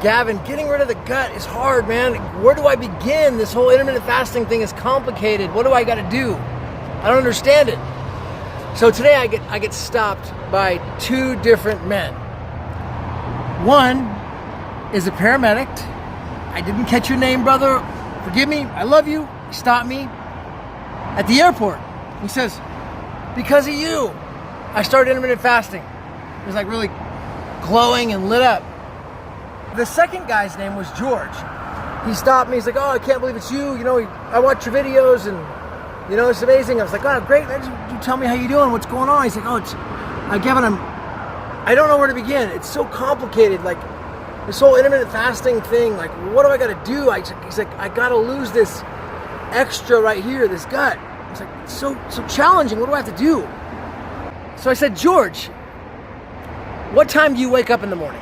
Gavin, getting rid of the gut is hard, man. Where do I begin? This whole intermittent fasting thing is complicated. What do I got to do? I don't understand it. So today I get stopped by two different men. One is a paramedic. I didn't catch your name, brother. Forgive me. I love you. He stopped me at the airport. He says, because of you, I started intermittent fasting. He was like really glowing and lit up. The second guy's name was George. He stopped me. He's like, oh, I can't believe it's you. You know, I watch your videos and, you know, it's amazing. I was like, oh, great. You tell me how you doing. What's going on? He's like, oh, Gavin, I don't know where to begin. It's so complicated. Like, this whole intermittent fasting thing, like, what do I got to do? He's like, I got to lose this extra right here, this gut. It's like, it's so challenging. What do I have to do? So I said, George, what time do you wake up in the morning?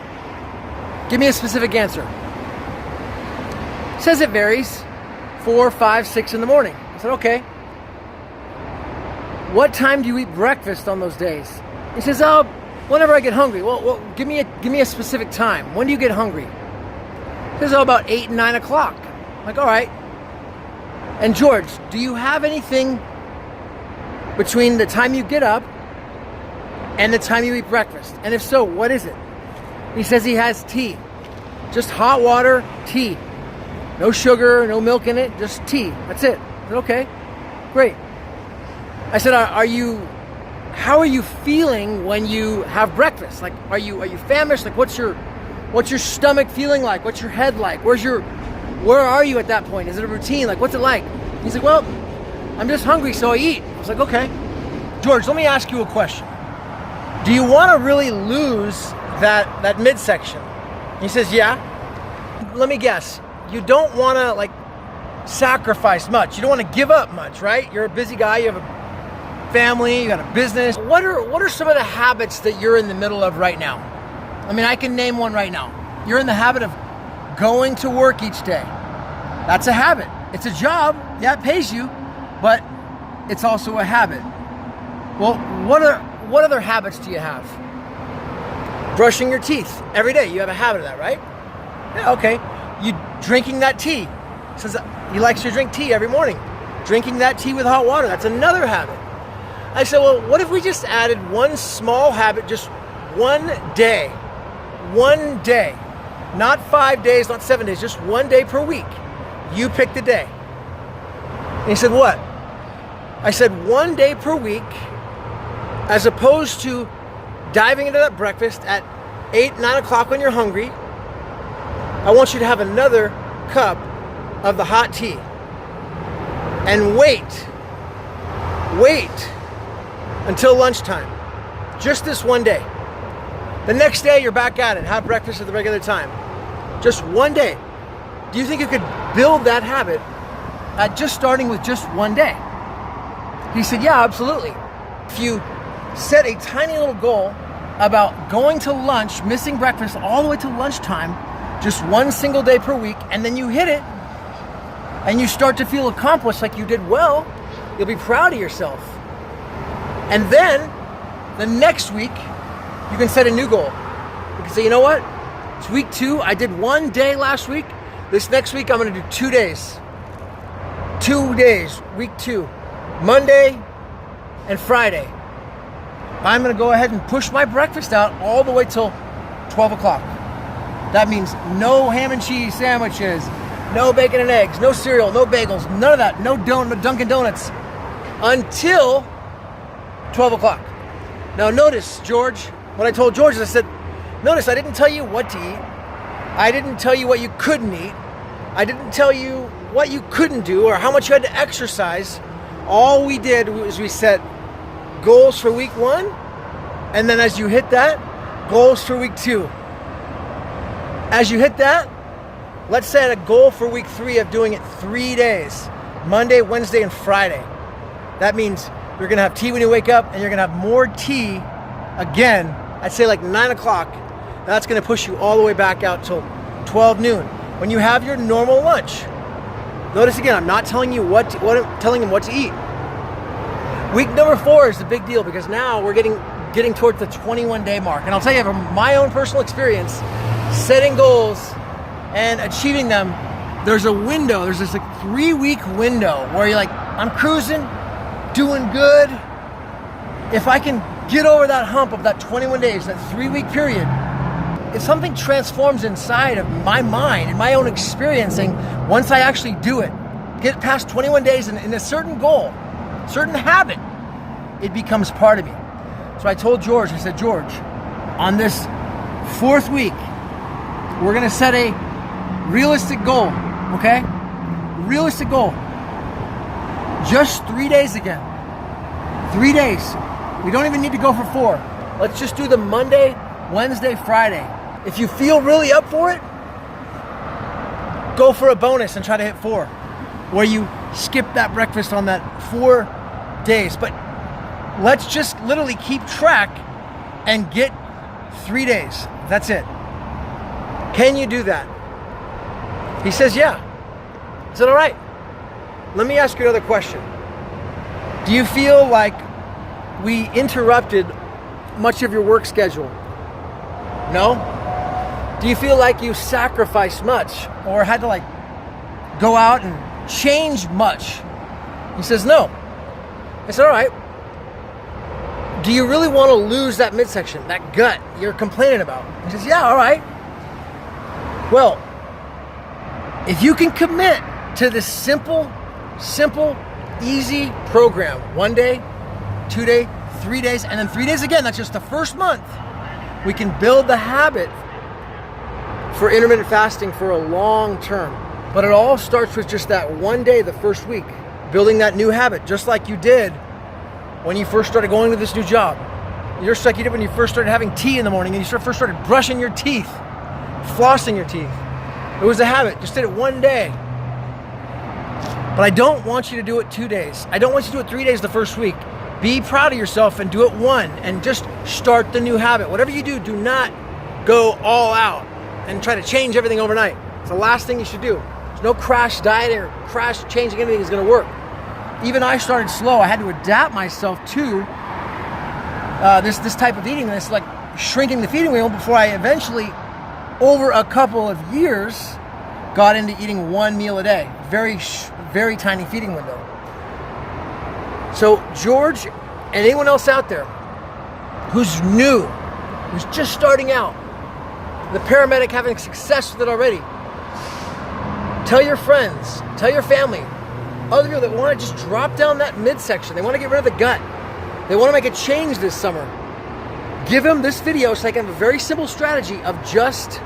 Give me a specific answer. He says it varies. 4, 5, 6 in the morning. I said, okay. What time do you eat breakfast on those days? He says, oh, whenever I get hungry. Well, give me a specific time. When do you get hungry? He says, oh, about 8, 9 o'clock. I'm like, all right. And George, do you have anything between the time you get up and the time you eat breakfast? And if so, what is it? He says he has tea. Just hot water, tea. No sugar, no milk in it, just tea. That's it. I said, okay, great. I said, how are you feeling when you have breakfast? Like, are you famished? Like, what's your stomach feeling like? What's your head like? Where are you at that point? Is it a routine? Like, what's it like? He's like, well, I'm just hungry, so I eat. I was like, okay. George, let me ask you a question. Do you want to really lose that midsection? He says, yeah. Let me guess. You don't want to, like, sacrifice much. You don't want to give up much, right? You're a busy guy. You have a family. You got a business. What are some of the habits that you're in the middle of right now? I mean, I can name one right now. You're in the habit of going to work each day. That's a habit. It's a job. Yeah, it pays you, but it's also a habit. Well, what other habits do you have? Brushing your teeth every day. You have a habit of that, right? Yeah, okay. You drinking that tea. Says he likes to drink tea every morning. Drinking that tea with hot water. That's another habit. I said, well, what if we just added one small habit, just one day? One day. Not 5 days, not 7 days, just one day per week. You pick the day. And he said, what? I said, 1 day per week, as opposed to diving into that breakfast at 8, 9 o'clock when you're hungry. I want you to have another cup of the hot tea. And wait until lunchtime. Just this one day. The next day, you're back at it. Have breakfast at the regular time. Just one day. Do you think you could build that habit at just starting with just one day? He said, yeah, absolutely. If you set a tiny little goal about going to lunch, missing breakfast all the way to lunchtime, just one single day per week, and then you hit it, and you start to feel accomplished, like you did well, you'll be proud of yourself. And then, the next week, you can set a new goal. You can say, you know what? It's week 2. I did 1 day last week. This next week, I'm going to do 2 days. 2 days, week 2. Monday and Friday. I'm going to go ahead and push my breakfast out all the way till 12 o'clock. That means no ham and cheese sandwiches, no bacon and eggs, no cereal, no bagels, none of that, no Dunkin' Donuts until 12 o'clock. Now notice, George, what I told George is I said, notice I didn't tell you what to eat. I didn't tell you what you couldn't eat. I didn't tell you what you couldn't do or how much you had to exercise. All we did was we set goals for week 1, and then as you hit that, goals for week 2. As you hit that, let's set a goal for week 3 of doing it 3 days. Monday, Wednesday, and Friday. That means you're going to have tea when you wake up, and you're going to have more tea again, I'd say like 9 o'clock. That's going to push you all the way back out till 12 noon. When you have your normal lunch. Notice again, I'm not telling you I'm telling him what to eat. Week number 4 is the big deal because now we're getting towards the 21-day mark. And I'll tell you from my own personal experience, setting goals and achieving them, there's a window, there's this like 3-week window where you're like, I'm cruising, doing good. If I can get over that hump of that 21 days, that 3-week period, if something transforms inside of my mind and my own experiencing, once I actually do it, get past 21 days in a certain goal, certain habit, it becomes part of me. So I told George, I said, George, on this 4th week, we're gonna set a realistic goal, okay? Realistic goal. Just 3 days again. 3 days. We don't even need to go for 4. Let's just do the Monday, Wednesday, Friday. If you feel really up for it, go for a bonus and try to hit 4, where you skip that breakfast on that 4 days. But let's just literally keep track and get 3 days. That's it. Can you do that? He says, yeah. I said, all right. Let me ask you another question. Do you feel like we interrupted much of your work schedule? No? Do you feel like you sacrificed much or had to like go out and change much? He says, no. I said, all right. Do you really want to lose that midsection, that gut you're complaining about? He says, yeah, all right. Well, if you can commit to this simple, easy program, 1 day, 2 day, 3 days, and then 3 days again, that's just the first month, we can build the habit for intermittent fasting for a long term. But it all starts with just that 1 day, the first week, building that new habit, just like you did when you first started going to this new job. Just like you did when you first started having tea in the morning and you first started brushing your teeth, flossing your teeth. It was a habit. Just did it 1 day. But I don't want you to do it 2 days. I don't want you to do it 3 days the first week. Be proud of yourself and do it 1 and just start the new habit. Whatever you do, do not go all out and try to change everything overnight. It's the last thing you should do. There's no crash diet or crash changing anything is going to work. Even I started slow. I had to adapt myself to this type of eating, this like shrinking the feeding wheel, before I eventually, over a couple of years, got into eating 1 meal a day. Very tiny feeding window. So George and anyone else out there who's new, who's just starting out, the paramedic having success with it already, tell your friends, tell your family, other people that want to just drop down that midsection, they want to get rid of the gut, they want to make a change this summer, give them this video so they can have a very simple strategy of just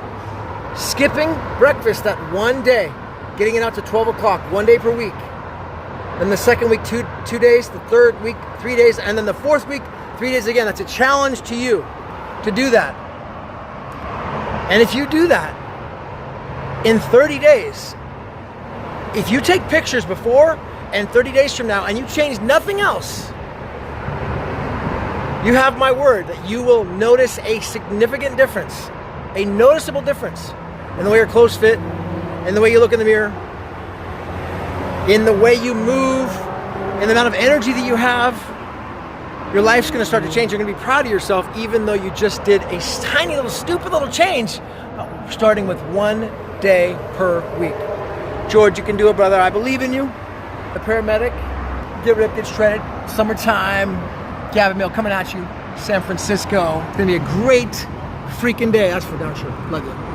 skipping breakfast that 1 day, getting it out to 12 o'clock, 1 day per week. Then the second week, two days, the third week, 3 days, and then the 4th week, 3 days again. That's a challenge to you to do that. And if you do that in 30 days, if you take pictures before and 30 days from now and you change nothing else, you have my word that you will notice a significant difference, a noticeable difference in the way your clothes fit, in the way you look in the mirror, in the way you move, in the amount of energy that you have. Your life's going to start to change. You're going to be proud of yourself, even though you just did a tiny little, stupid little change, starting with 1 day per week. George, you can do it, brother. I believe in you. The paramedic, get ripped, get shredded. Summertime, Gavin, Mehl coming at you, San Francisco. It's going to be a great freaking day. That's for darn sure. Love you.